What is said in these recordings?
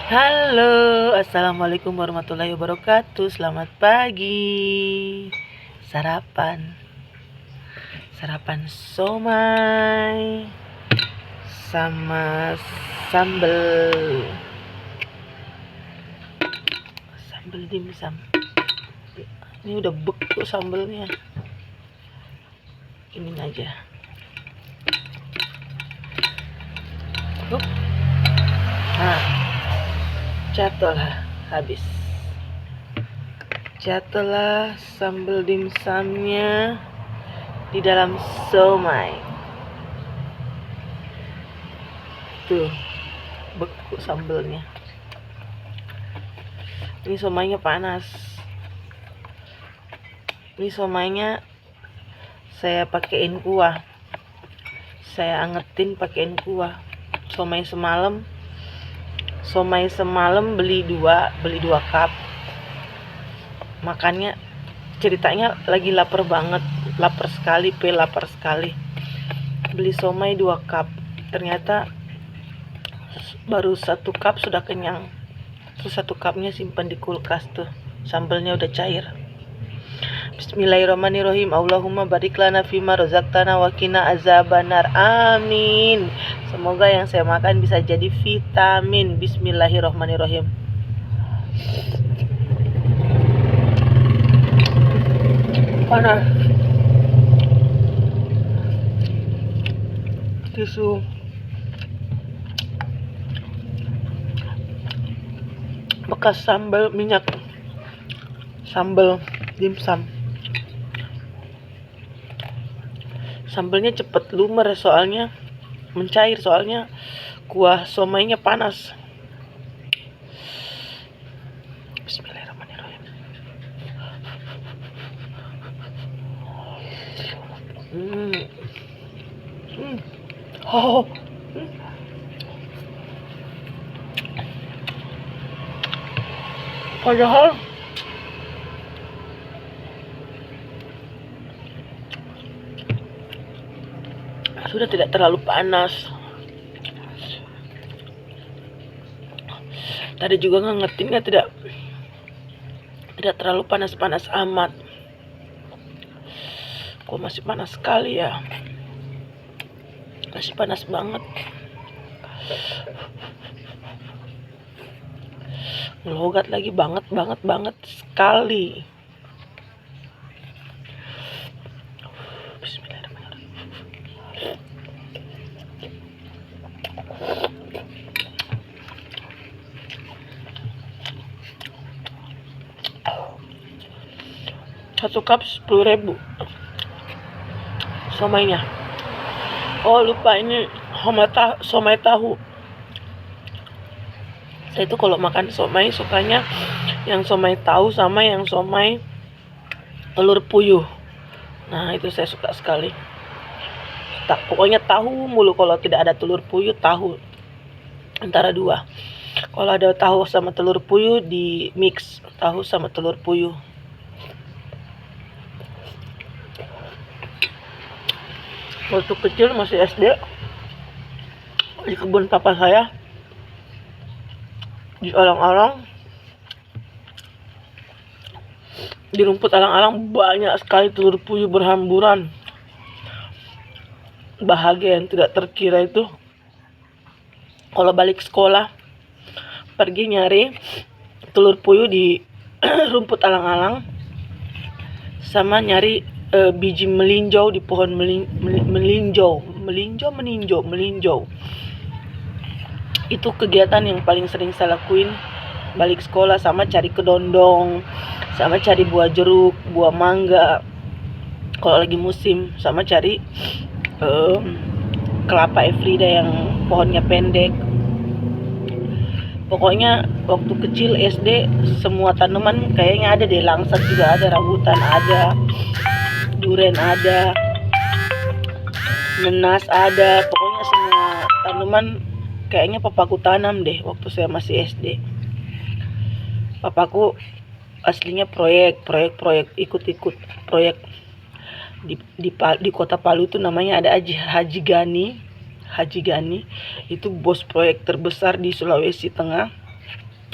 Halo, assalamualaikum warahmatullahi wabarakatuh. Selamat pagi. Sarapan, sarapan somai sama sambel, sambel dimsum. Ini udah beku sambelnya. Ini aja. Nah, jatuhlah habis. Jatuhlah sambal dimsumnya di dalam somai. Tuh, beku sambelnya. Ini somainya panas. Ini somainya saya pakein kuah. Saya angetin pakein kuah. Somai semalam beli dua cup. Makannya ceritanya lagi lapar banget, lapar sekali. Beli somai 2 cup, ternyata baru 1 cup sudah kenyang. Terus 1 cupnya simpan di kulkas tuh, sambelnya udah cair. Bismillahirrahmanirrahim. Allahumma barik lana fima razaqtana wa qina azabannar. Amin. Semoga yang saya makan bisa jadi vitamin. Bismillahirrahmanirrahim. Panas. Tisu. Bekas sambal minyak. Sambal dimsum. Sambelnya cepet lumer soalnya mencair, soalnya kuah somainya panas. Bismillahirrahmanirrahim. Oh. Padahal sudah tidak terlalu panas. Tadi juga ngangetinnya tidak terlalu panas amat. Kok masih panas sekali ya? Masih panas banget. Ngelogat lagi banget sekali. Bismillahirrahmanirrahim. Satu cup 10.000 somainya. Oh lupa, ini somai tahu. Saya itu kalau makan somai sukanya yang somai tahu sama yang somai telur puyuh. Nah itu saya suka sekali. Pokoknya tahu mulu, kalau tidak ada telur puyuh tahu, antara dua. Kalau ada tahu sama telur puyuh di mix, tahu sama telur puyuh. Waktu kecil masih SD, di kebun papa saya di alang-alang, di rumput alang-alang banyak sekali telur puyuh berhamburan. Bahagia yang tidak terkira itu kalau balik sekolah pergi nyari telur puyuh di rumput alang-alang, sama nyari biji melinjau di pohon melinjau. Itu kegiatan yang paling sering saya lakuin balik sekolah, sama cari kedondong, sama cari buah jeruk, buah mangga kalau lagi musim, sama cari kelapa Afrida yang pohonnya pendek. Pokoknya waktu kecil SD semua tanaman kayaknya ada deh. Langsat juga ada, rambutan ada, duren ada, nenas ada. Pokoknya semua tanaman kayaknya papaku tanam deh waktu saya masih SD. Papaku aslinya proyek ikut proyek di kota Palu itu namanya ada Haji Gani. Itu bos proyek terbesar di Sulawesi Tengah.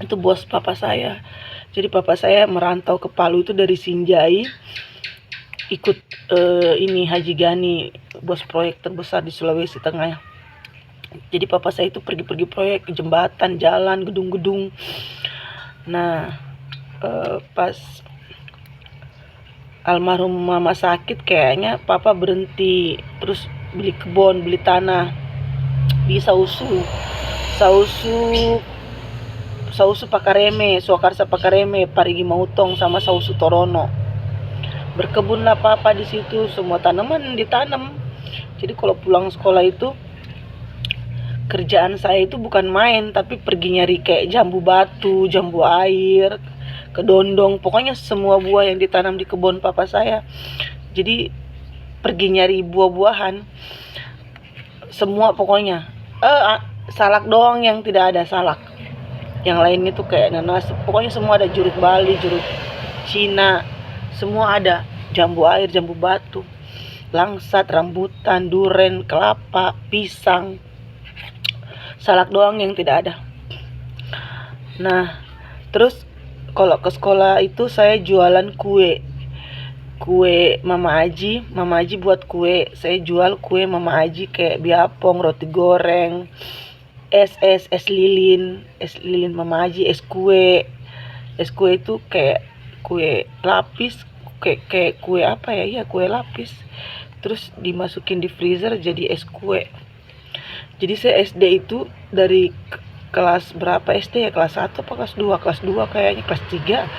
Itu bos papa saya. Jadi papa saya merantau ke Palu itu dari Sinjai, ikut ini Haji Gani, bos proyek terbesar di Sulawesi Tengah. Jadi papa saya itu pergi-pergi proyek jembatan, jalan, gedung-gedung. Nah, pas almarhum mama sakit, kayaknya papa berhenti, terus beli kebun, beli tanah di Sausu, Sausu, Sausu Pakareme, Swakarsa Pakareme, Parigi Mautong, sama Sausu Torono. Berkebunlah papa di situ, semua tanaman ditanam. Jadi kalau pulang sekolah itu, kerjaan saya itu bukan main, tapi pergi nyari kayak jambu batu, jambu air, kedondong, pokoknya semua buah yang ditanam di kebun papa saya. Jadi pergi nyari buah-buahan, semua pokoknya. Salak doang yang tidak ada salak. Yang lain itu kayak nanas, pokoknya semua ada, jeruk Bali, jeruk Cina, semua ada. Jambu air, jambu batu, langsat, rambutan, duren, kelapa, pisang. Salak doang yang tidak ada. Nah, terus kalau ke sekolah itu saya jualan kue. Kue Mama Aji buat kue. Saya jual kue Mama Aji kayak biapong, roti goreng, es lilin Mama Aji, es kue. Es kue itu kayak kue lapis, kayak kue apa ya? Iya, kue lapis. Terus dimasukin di freezer jadi es kue. Jadi saya SD itu dari kelas berapa SD ya? Kelas 1 apa kelas 2? Kelas 2 kayaknya, kelas 3.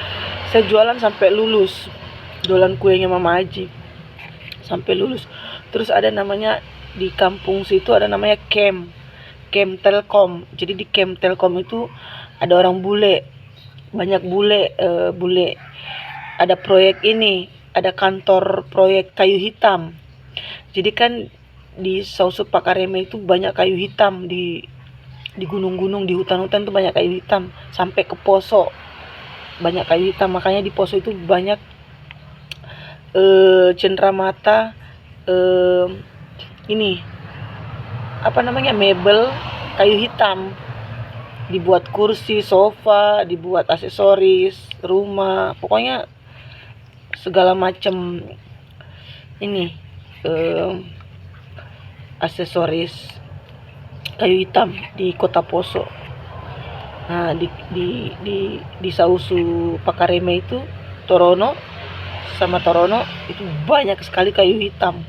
Saya jualan sampai lulus. Jualan kuenya Mama Aji sampai lulus. Terus ada namanya di kampung situ, ada namanya Camp Telkom. Jadi di Camp Telkom itu ada orang bule, banyak bule, ada proyek ini, ada kantor proyek kayu hitam. Jadi kan di Sausu Pakareme itu banyak kayu hitam, di gunung-gunung, di hutan-hutan itu banyak kayu hitam, sampai ke Poso banyak kayu hitam. Makanya di Poso itu banyak cenderamata, ini apa namanya, mebel kayu hitam, dibuat kursi, sofa, dibuat aksesoris rumah, pokoknya segala macam ini aksesoris kayu hitam di kota Poso. Nah, di Sausu Pakareme itu, Torono itu banyak sekali kayu hitam,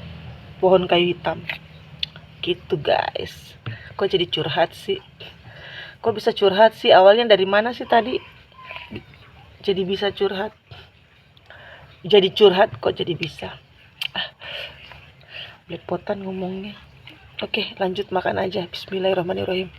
pohon kayu hitam gitu guys. Kok jadi curhat sih? Kok bisa curhat sih? Awalnya dari mana sih tadi jadi bisa curhat? Jadi curhat kok jadi bisa? Belepotan ngomongnya. Oke, lanjut makan aja. Bismillahirrahmanirrahim.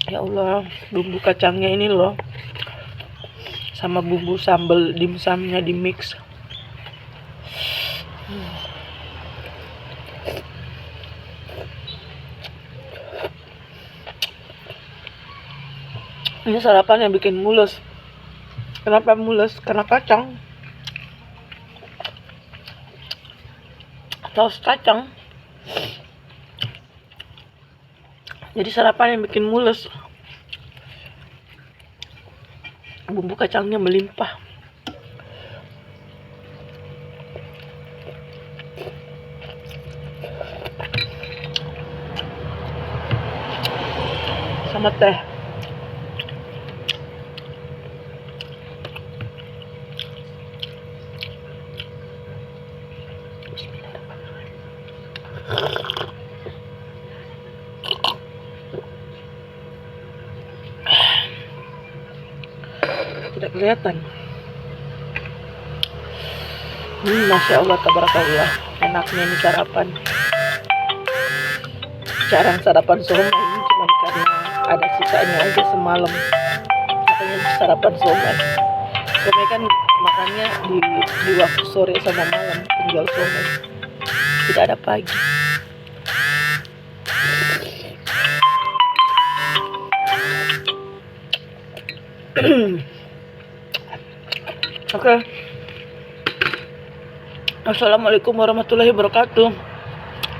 Ya Allah, bumbu kacangnya ini loh, sama bumbu sambal dimsumnya di mix. Ini sarapan yang bikin mulus. Kenapa mulus? Karena kacang. Saus kacang. Jadi sarapan yang bikin mulus. Bumbu kacangnya melimpah. Sama teh. Tidak kelihatan. Masya Allah, tabarakallah, enaknya ini sarapan. Jarang sarapan somai ini, cuma karena ada sisanya aja semalam, makanya sarapan somai. Somai kan makannya di waktu sore sama malam, penjual somai, tidak ada pagi. Oke. Assalamualaikum warahmatullahi wabarakatuh.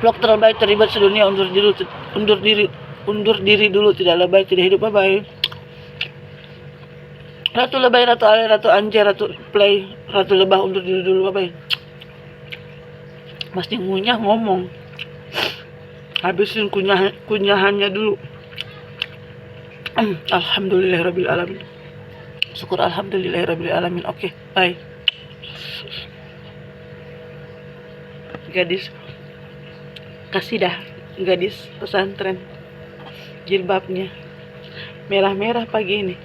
Vlog terbaik terlibat sedunia, undur diri dulu, tidak lebay, tidak hidup, bye bye. Ratu lebay, ratu ale, ratu anjay, ratu play, ratu lebah, undur diri dulu, bye bye. Masih ngunyah ngomong. Habisin kunyahannya dulu. Alhamdulillahirabbil alamin. Syukur alhamdulillahirabbil alamin. Oke, bye. Gadis kasidah, gadis pesantren, jilbabnya merah-merah pagi ini.